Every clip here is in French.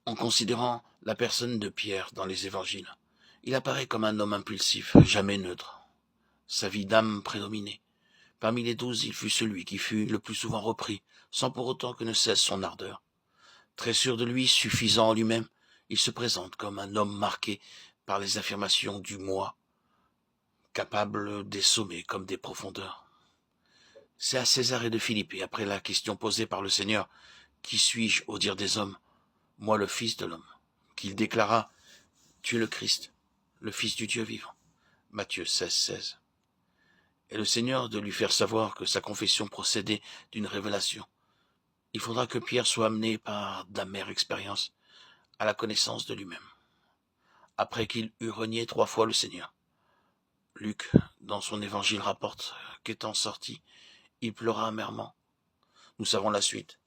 En considérant la personne de Pierre dans les évangiles, il apparaît comme un homme impulsif, jamais neutre. Sa vie d'âme prédominait. Parmi les 12, il fut celui qui fut le plus souvent repris, sans pour autant que ne cesse son ardeur. Très sûr de lui, suffisant en lui-même, il se présente comme un homme marqué par les affirmations du moi, capable des sommets comme des profondeurs. C'est à Césarée de Philippe, et après la question posée par le Seigneur, « Qui suis-je au dire des hommes? Moi le Fils de l'homme », qu'il déclara, « Tu es le Christ, le Fils du Dieu vivant ». Matthieu 16, 16. Et le Seigneur de lui faire savoir que sa confession procédait d'une révélation. Il faudra que Pierre soit amené par d'amères expériences à la connaissance de lui-même, après qu'il eut renié 3 fois le Seigneur. Luc, dans son évangile, rapporte qu'étant sorti, il pleura amèrement. Nous savons la suite.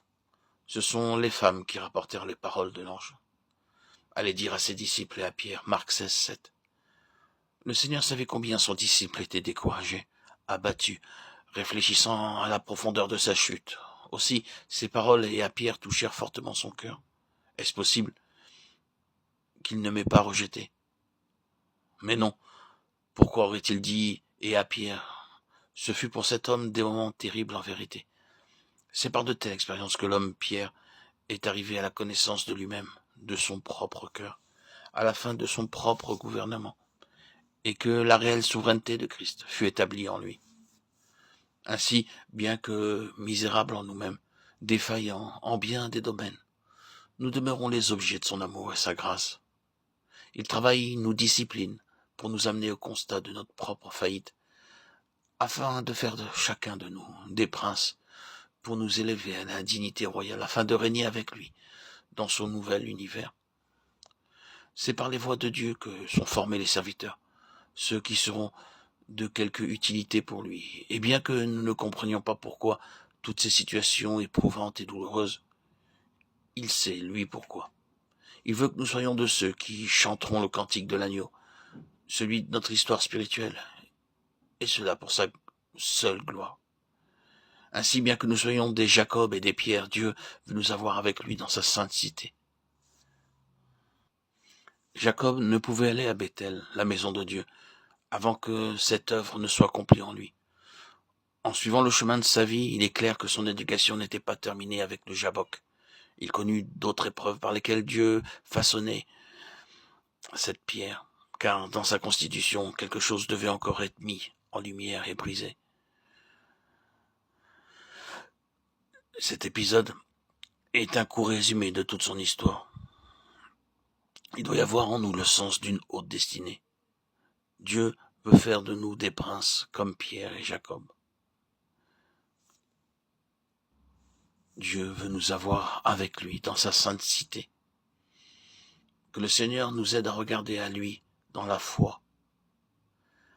Ce sont les femmes qui rapportèrent les paroles de l'ange. Allez dire à ses disciples et à Pierre, Marc 16, 7. Le Seigneur savait combien son disciple était découragé, abattu, réfléchissant à la profondeur de sa chute. Aussi, ces paroles et à Pierre touchèrent fortement son cœur. Est-ce possible qu'il ne m'ait pas rejeté? Mais non. Pourquoi aurait-il dit « et à Pierre » ? Ce fut pour cet homme des moments terribles en vérité. C'est par de telles expériences que l'homme Pierre est arrivé à la connaissance de lui-même, de son propre cœur, à la fin de son propre gouvernement, et que la réelle souveraineté de Christ fut établie en lui. Ainsi, bien que misérables en nous-mêmes, défaillants en bien des domaines, nous demeurons les objets de son amour et sa grâce. Il travaille, nous discipline, pour nous amener au constat de notre propre faillite, afin de faire de chacun de nous des princes, pour nous élever à la dignité royale, afin de régner avec lui dans son nouvel univers. C'est par les voies de Dieu que sont formés les serviteurs, ceux qui seront de quelque utilité pour lui. Et bien que nous ne comprenions pas pourquoi toutes ces situations éprouvantes et douloureuses, il sait, lui, pourquoi. Il veut que nous soyons de ceux qui chanteront le cantique de l'agneau, celui de notre histoire spirituelle, et cela pour sa seule gloire. Ainsi, bien que nous soyons des Jacob et des Pierre, Dieu veut nous avoir avec lui dans sa sainte cité. Jacob ne pouvait aller à Bethel, la maison de Dieu, avant que cette œuvre ne soit accomplie en lui. En suivant le chemin de sa vie, il est clair que son éducation n'était pas terminée avec le Jabbok. Il connut d'autres épreuves par lesquelles Dieu façonnait cette pierre, car dans sa constitution, quelque chose devait encore être mis en lumière et brisé. Cet épisode est un court résumé de toute son histoire. Il doit y avoir en nous le sens d'une haute destinée. Dieu veut faire de nous des princes comme Pierre et Jacob. Dieu veut nous avoir avec lui dans sa sainte cité. Que le Seigneur nous aide à regarder à lui dans la foi,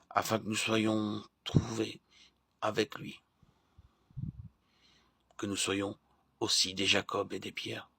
afin que nous soyons trouvés avec lui, que nous soyons aussi des Jacob et des Pierre.